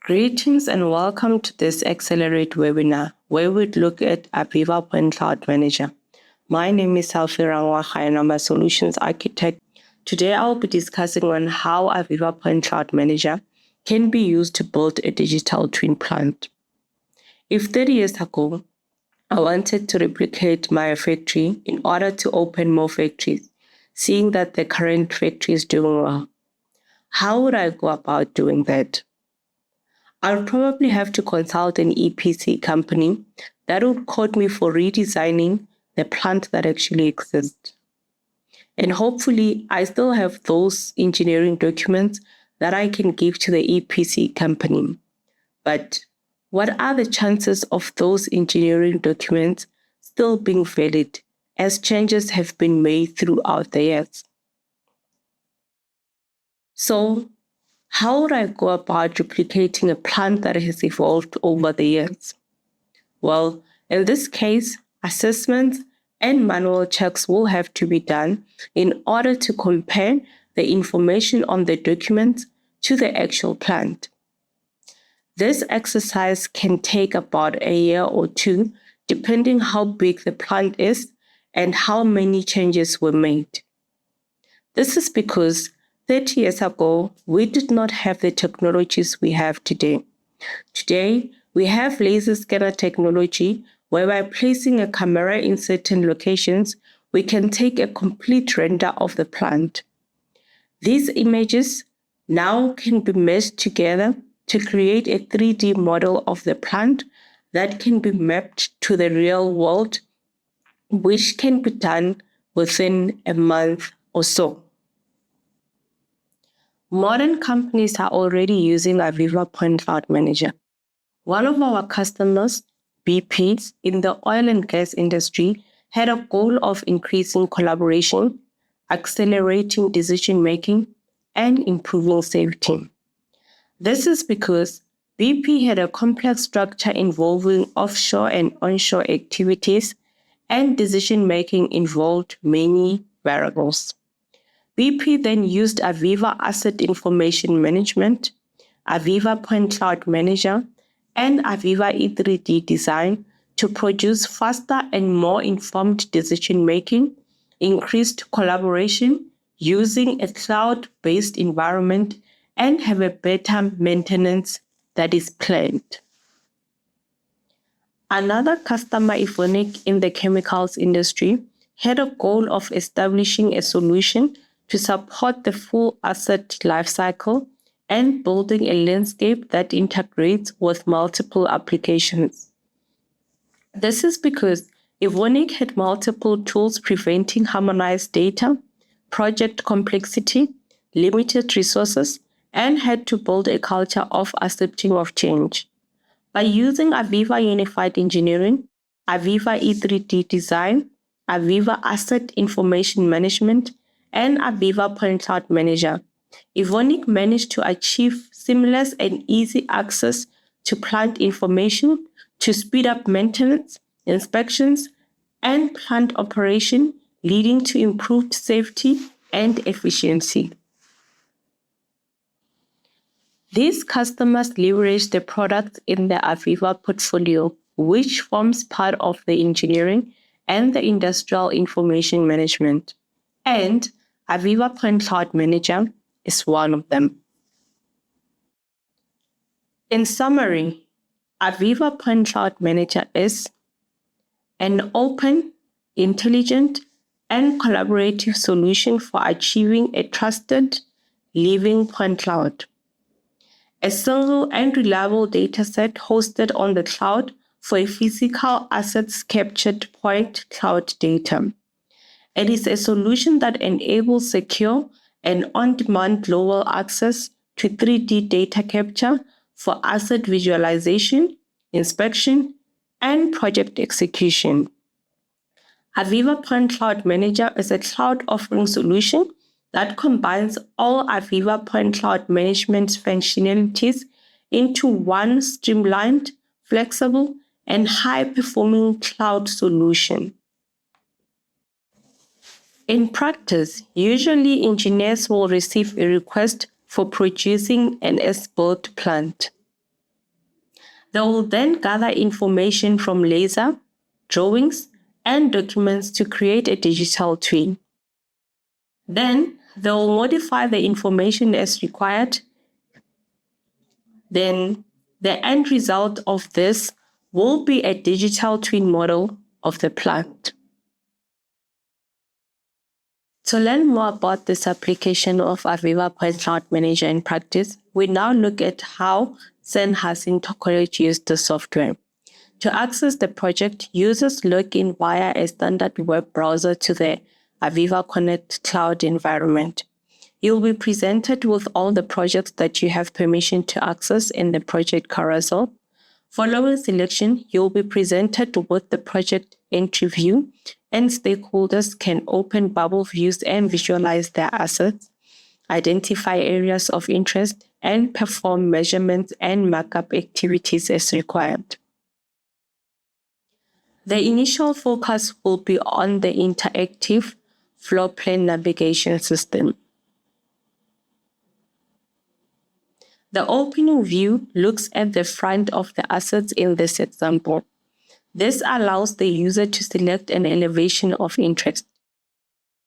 Greetings and welcome to this X-Celerate webinar, where we look at AVEVA Point Cloud Manager. My name is Alfira Ngwaga and I'm a Solutions Architect. Today I'll be discussing on how AVEVA Point Cloud Manager can be used to build a digital twin plant. If 30 years ago, I wanted to replicate my factory in order to open more factories, seeing that the current factory is doing well, how would I go about doing that? I'll probably have to consult an EPC company that would quote me for redesigning the plant that actually exists. And hopefully, I still have those engineering documents that I can give to the EPC company. But what are the chances of those engineering documents still being valid, as changes have been made throughout the years? So, how would I go about replicating a plant that has evolved over the years? Well, in this case, assessments and manual checks will have to be done in order to compare the information on the documents to the actual plant. This exercise can take about a year or two, depending how big the plant is and how many changes were made. This is because 30 years ago, we did not have the technologies we have today. Today, we have laser scanner technology where by placing a camera in certain locations, we can take a complete render of the plant. These images now can be meshed together to create a 3D model of the plant that can be mapped to the real world, which can be done within a month or so. Modern companies are already using AVEVA Point Cloud Manager. One of our customers, BP, in the oil and gas industry, had a goal of increasing collaboration, accelerating decision-making, and improving safety. This is because BP had a complex structure involving offshore and onshore activities, and decision-making involved many variables. BP then used AVEVA Asset Information Management, AVEVA Point Cloud Manager, and AVEVA E3D Design to produce faster and more informed decision-making, increased collaboration, using a cloud-based environment, and have a better maintenance that is planned. Another customer, Evonik, in the chemicals industry, had a goal of establishing a solution to support the full asset lifecycle and building a landscape that integrates with multiple applications. This is because Evonik had multiple tools preventing harmonized data, project complexity, limited resources, and had to build a culture of accepting of change. By using AVEVA Unified Engineering, AVEVA E3D Design, AVEVA Asset Information Management, and AVEVA Point Cloud Manager, Evonik managed to achieve seamless and easy access to plant information to speed up maintenance, inspections, and plant operation, leading to improved safety and efficiency. These customers leverage the products in the AVEVA portfolio, which forms part of the engineering and the industrial information management. And AVEVA Point Cloud Manager is one of them. In summary, AVEVA Point Cloud Manager is an open, intelligent, and collaborative solution for achieving a trusted, living point cloud. A single and reliable dataset hosted on the cloud for a physical assets captured point cloud data. It is a solution that enables secure and on-demand global access to 3D data capture for asset visualization, inspection, and project execution. AVEVA Point Cloud Manager is a cloud offering solution that combines all AVEVA Point Cloud Management functionalities into one streamlined, flexible, and high-performing cloud solution. In practice, usually engineers will receive a request for producing an as-built plant. They will then gather information from laser, drawings, and documents to create a digital twin. Then they will modify the information as required. Then the end result of this will be a digital twin model of the plant. To learn more about this application of AVEVA Point Cloud Manager in practice, we now look at how CERN has used the software. To access the project, users log in via a standard web browser to the AVEVA Connect Cloud environment. You'll be presented with all the projects that you have permission to access in the project carousel. Following selection, you'll be presented with the project entry view, and stakeholders can open bubble views and visualize their assets, identify areas of interest, and perform measurements and markup activities as required. The initial focus will be on the interactive floor plan navigation system. The opening view looks at the front of the assets in this example. This allows the user to select an elevation of interest.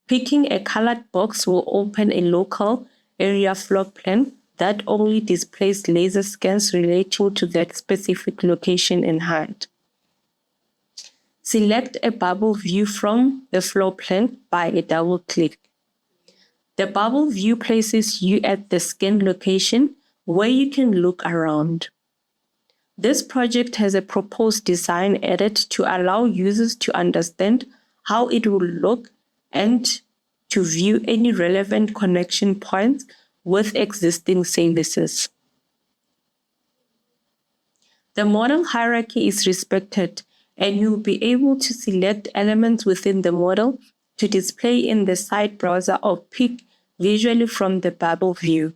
Picking a colored box will open a local area floor plan that only displays laser scans relating to that specific location in hand. Select a bubble view from the floor plan by a double click. The bubble view places you at the scan location where you can look around. This project has a proposed design edit to allow users to understand how it will look and to view any relevant connection points with existing services. The model hierarchy is respected, and you'll be able to select elements within the model to display in the side browser or pick visually from the bubble view.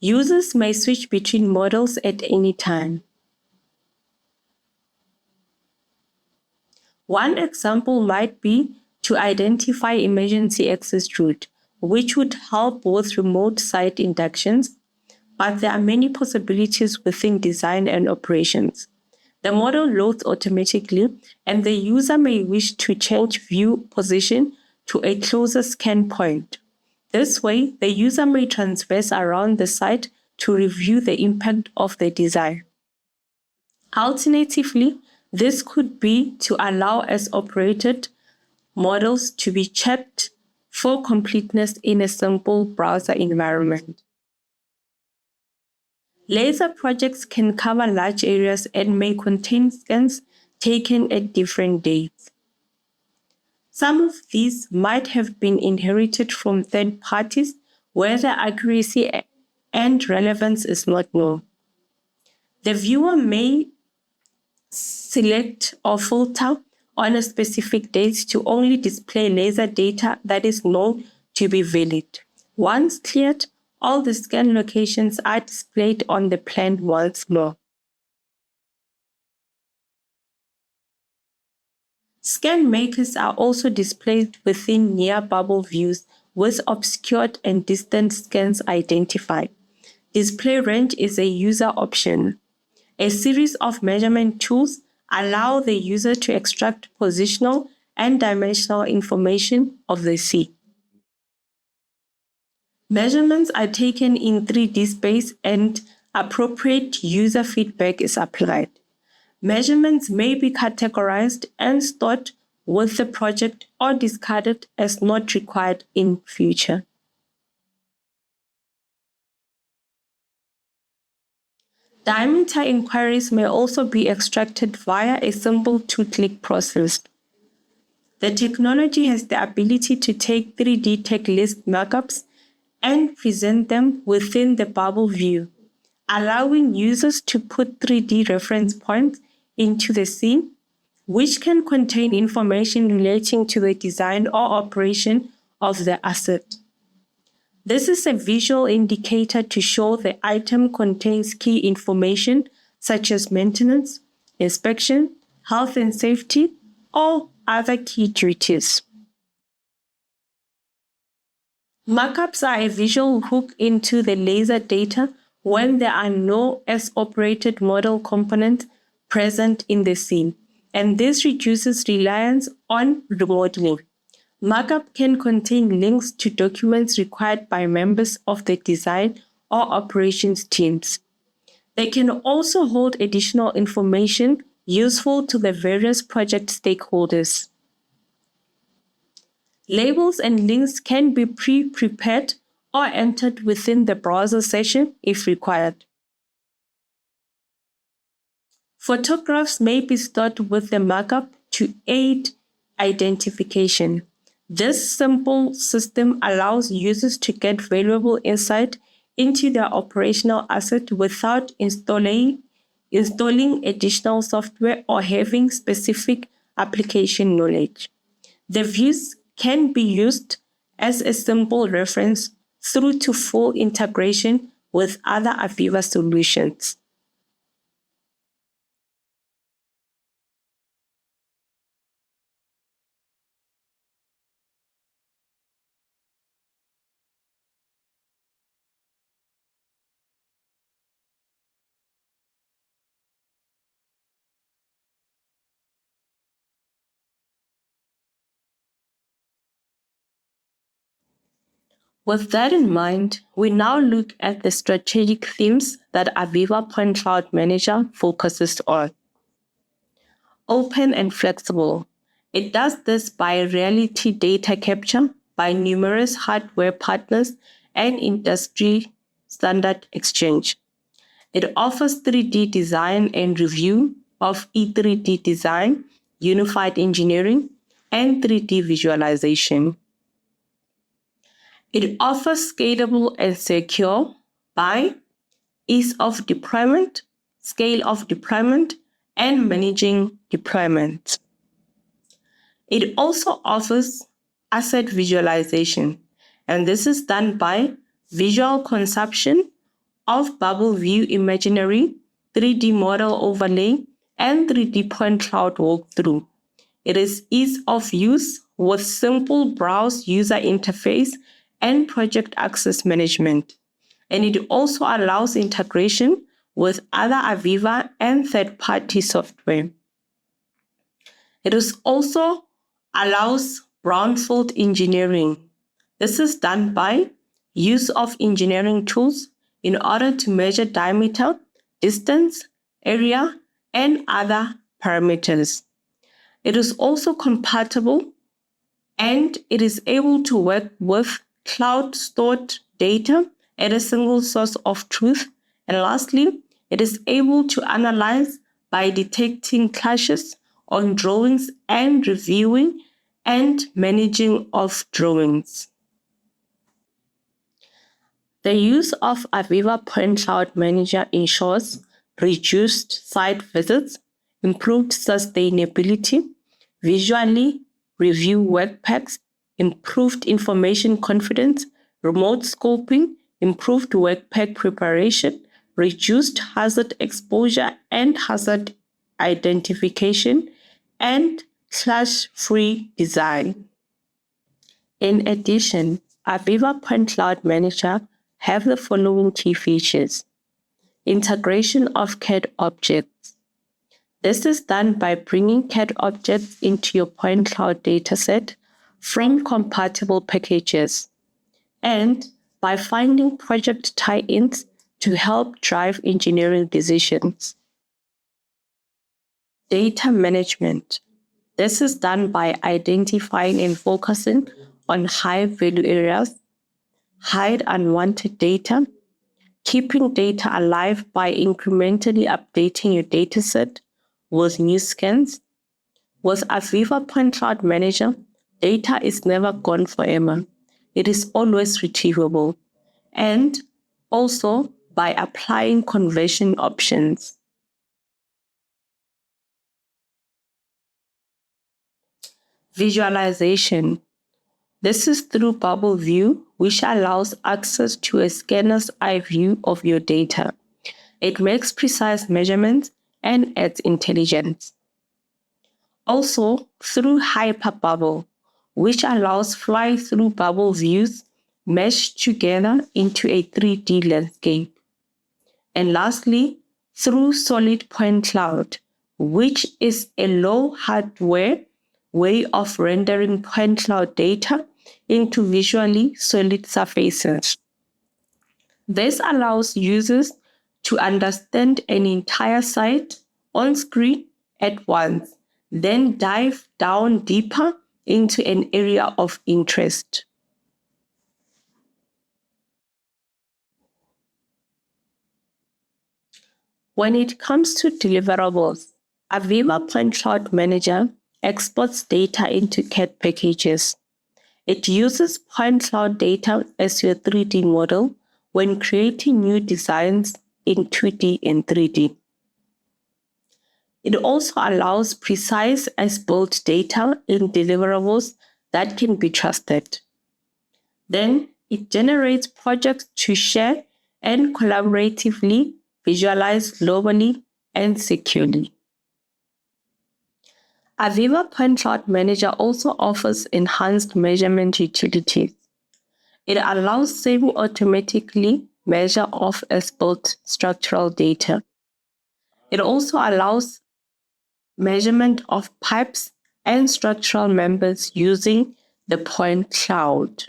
Users may switch between models at any time. One example might be to identify emergency access route, which would help with remote site inductions, but there are many possibilities within design and operations. The model loads automatically, and the user may wish to change view position to a closer scan point. This way, the user may traverse around the site to review the impact of the design. Alternatively, this could be to allow as operated models to be checked for completeness in a simple browser environment. Laser projects can cover large areas and may contain scans taken at different dates. Some of these might have been inherited from third parties where the accuracy and relevance is not known. The viewer may select or filter on a specific date to only display laser data that is known to be valid. Once cleared, all the scan locations are displayed on the plan once more. Scan makers are also displayed within near bubble views with obscured and distant scans identified. Display range is a user option. A series of measurement tools allow the user to extract positional and dimensional information of the scene. Measurements are taken in 3D space and appropriate user feedback is applied. Measurements may be categorized and stored with the project or discarded as not required in future. Diameter inquiries may also be extracted via a simple two-click process. The technology has the ability to take 3D tech list markups and present them within the bubble view, allowing users to put 3D reference points into the scene, which can contain information relating to the design or operation of the asset. This is a visual indicator to show the item contains key information such as maintenance, inspection, health and safety, or other key duties. Markups are a visual hook into the laser data when there are no as-operated model components present in the scene, and this reduces reliance on remodeling. Markup can contain links to documents required by members of the design or operations teams. They can also hold additional information useful to the various project stakeholders. Labels and links can be pre-prepared or entered within the browser session if required. Photographs may be stored with the markup to aid identification. This simple system allows users to get valuable insight into their operational asset without installing additional software or having specific application knowledge. The views can be used as a simple reference through to full integration with other AVEVA solutions. With that in mind, we now look at the strategic themes that AVEVA Point Cloud Manager focuses on. Open and flexible. It does this by reality data capture by numerous hardware partners and industry standard exchange. It offers 3D design and review of E3D design, unified engineering, and 3D visualization. It offers scalable and secure by ease of deployment, scale of deployment, and managing deployment. It also offers asset visualization, and this is done by visual consumption of bubble view imaginary, 3D model overlay, and 3D point cloud walkthrough. It is ease of use with simple browse user interface and project access management. And it also allows integration with other AVEVA and third-party software. It is also allows brownfield engineering. This is done by use of engineering tools in order to measure diameter, distance, area, and other parameters. It is also compatible and it is able to work with cloud-stored data at a single source of truth. And lastly, it is able to analyze by detecting clashes on drawings and reviewing and managing of drawings. The use of AVEVA Point Cloud Manager ensures reduced site visits, improved sustainability, visually review work packs, improved information confidence, remote scoping, improved work pack preparation, reduced hazard exposure and hazard identification, and clash-free design. In addition, AVEVA Point Cloud Manager have the following key features. Integration of CAD objects. This is done by bringing CAD objects into your Point Cloud dataset from compatible packages and by finding project tie-ins to help drive engineering decisions. Data management. This is done by identifying and focusing on high-value areas, hide unwanted data, keeping data alive by incrementally updating your dataset with new scans. With AVEVA Point Cloud Manager, data is never gone forever. It is always retrievable. And also by applying conversion options. Visualization. This is through Bubble View, which allows access to a scanner's eye view of your data. It makes precise measurements and adds intelligence. Also through Hyperbubble, which allows fly-through bubble views meshed together into a 3D landscape. And lastly, through Solid Point Cloud, which is a low hardware way of rendering point cloud data into visually solid surfaces. This allows users to understand an entire site on screen at once, then dive down deeper into an area of interest. When it comes to deliverables, AVEVA Point Cloud Manager exports data into CAD packages. It uses point cloud data as your 3D model when creating new designs in 2D and 3D. It also allows precise as-built data in deliverables that can be trusted. Then it generates projects to share and collaboratively visualize globally and securely. AVEVA Point Cloud Manager also offers enhanced measurement utilities. It allows semi-automatically measure of as-built structural data. It also allows measurement of pipes and structural members using the point cloud.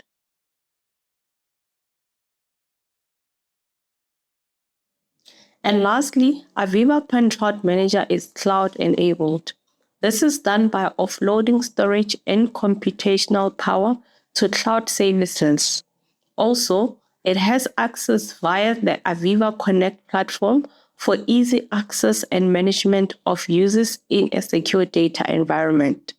And lastly, AVEVA Point Cloud Manager is cloud-enabled. This is done by offloading storage and computational power to cloud services. Also, it has access via the AVEVA Connect platform for easy access and management of users in a secure data environment.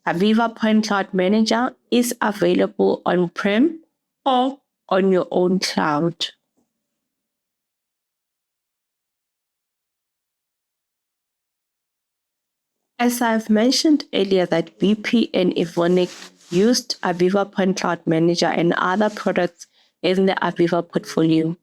AVEVA Point Cloud Manager is available on-prem or on your own cloud. As I've mentioned earlier that BP and Evonik used AVEVA Point Cloud Manager and other products in the AVEVA portfolio.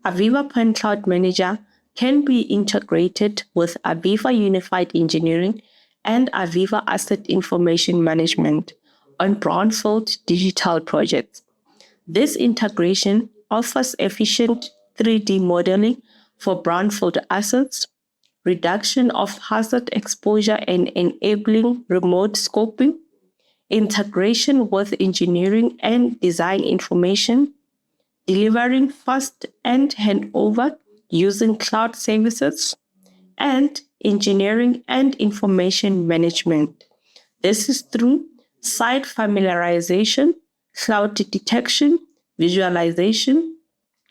AVEVA Point Cloud Manager can be integrated with AVEVA Unified Engineering and AVEVA Asset Information Management on brownfield digital projects. This integration offers efficient 3D modeling for brownfield assets, reduction of hazard exposure and enabling remote scoping, integration with engineering and design information, delivering fast and handover using cloud services, and engineering and information management. This is through site familiarization, cloud detection, visualization,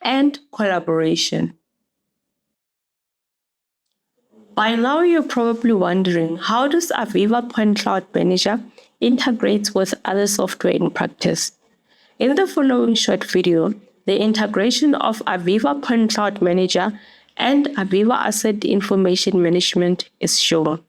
and collaboration. By now, you're probably wondering, how does AVEVA Point Cloud Manager integrate with other software in practice? In the following short video, the integration of AVEVA Point Cloud Manager and AVEVA Asset Information Management is shown.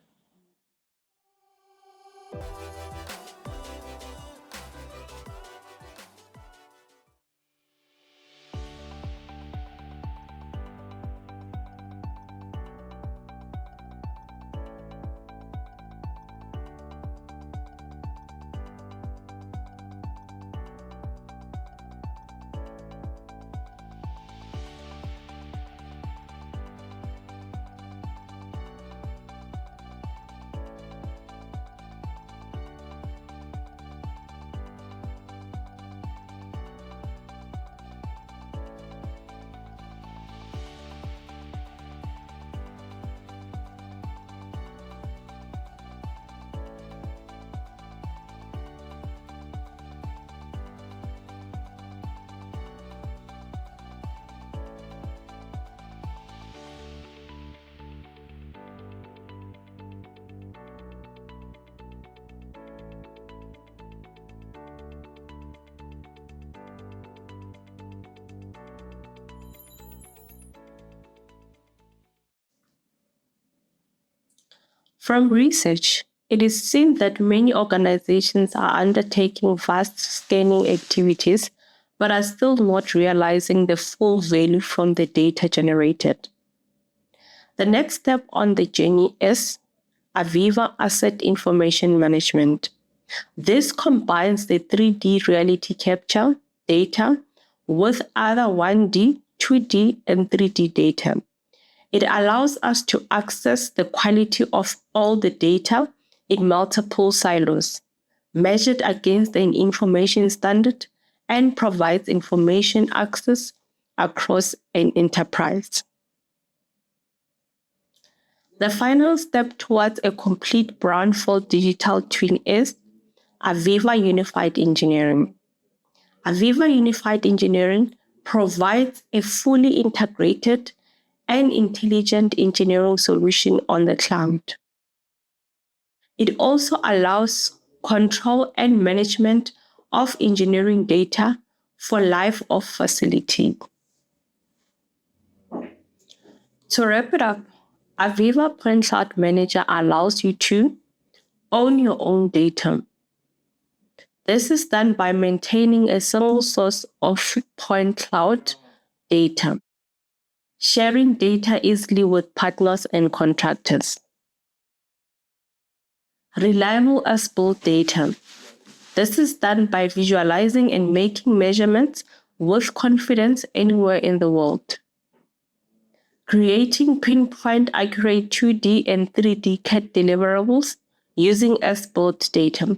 From research, it is seen that many organizations are undertaking vast scanning activities but are still not realizing the full value from the data generated. The next step on the journey is AVEVA Asset Information Management. This combines the 3D reality capture data with other 1D, 2D and 3D data. It allows us to access the quality of all the data in multiple silos, measured against an information standard, and provides information access across an enterprise. The final step towards a complete brownfield digital twin is AVEVA Unified Engineering. AVEVA Unified Engineering provides a fully integrated and intelligent engineering solution on the cloud. It also allows control and management of engineering data for life of facility. To wrap it up, AVEVA Point Cloud Manager allows you to own your own data. This is done by maintaining a single source of point cloud data, sharing data easily with partners and contractors. Reliable as-built data. This is done by visualizing and making measurements with confidence anywhere in the world. Creating pinpoint accurate 2D and 3D CAD deliverables using as-built data.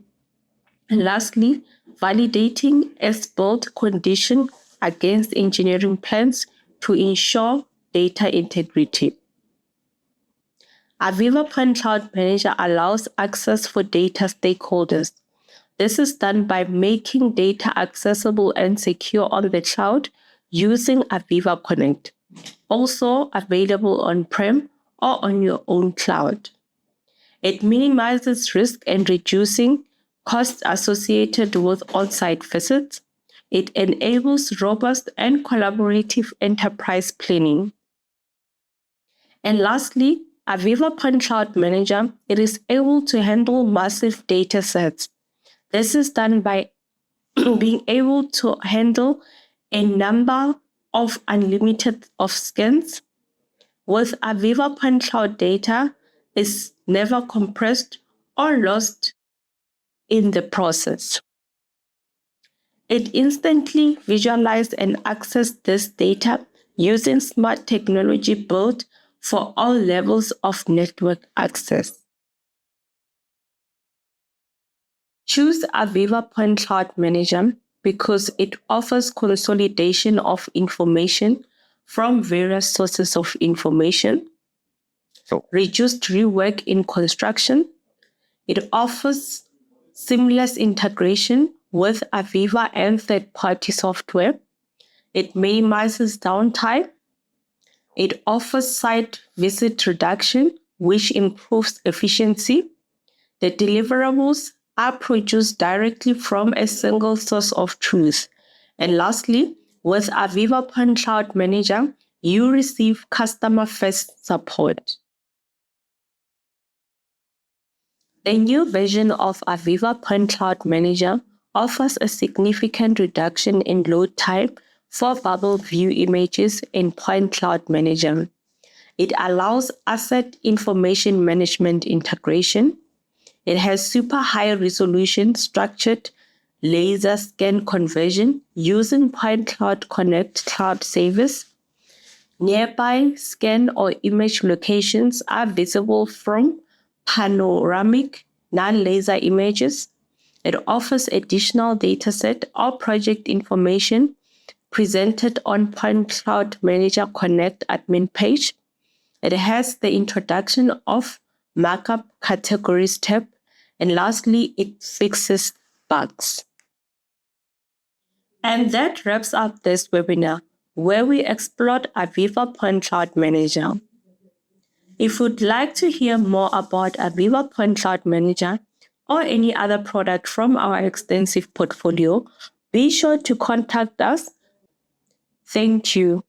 And lastly, validating as-built condition against engineering plans to ensure data integrity. AVEVA Point Cloud Manager allows access for data stakeholders. This is done by making data accessible and secure on the cloud using AVEVA Connect, also available on-prem or on your own cloud. It minimizes risk and reducing costs associated with on-site visits. It enables robust and collaborative enterprise planning. And lastly, AVEVA Point Cloud Manager, it is able to handle massive data sets. This is done by being able to handle a number of unlimited of scans. With AVEVA Point Cloud data is never compressed or lost in the process. It instantly visualizes and accesses this data using smart technology built for all levels of network access. Choose AVEVA Point Cloud Manager because it offers consolidation of information from various sources of information, reduced rework in construction. It offers seamless integration with AVEVA and third-party software. It minimizes downtime. It offers site visit reduction, which improves efficiency. The deliverables are produced directly from a single source of truth. And lastly, with AVEVA Point Cloud Manager, you receive customer-first support. The new version of AVEVA Point Cloud Manager offers a significant reduction in load time for bubble view images in Point Cloud Manager. It allows asset information management integration. It has super high resolution structured laser scan conversion using Point Cloud Connect cloud service. Nearby scan or image locations are visible from panoramic non-laser images. It offers additional dataset or project information presented on Point Cloud Manager Connect admin page. It has the introduction of markup categories tab. And lastly, it fixes bugs. And that wraps up this webinar, where we explored AVEVA Point Cloud Manager. If you'd like to hear more about AVEVA Point Cloud Manager or any other product from our extensive portfolio, be sure to contact us. Thank you.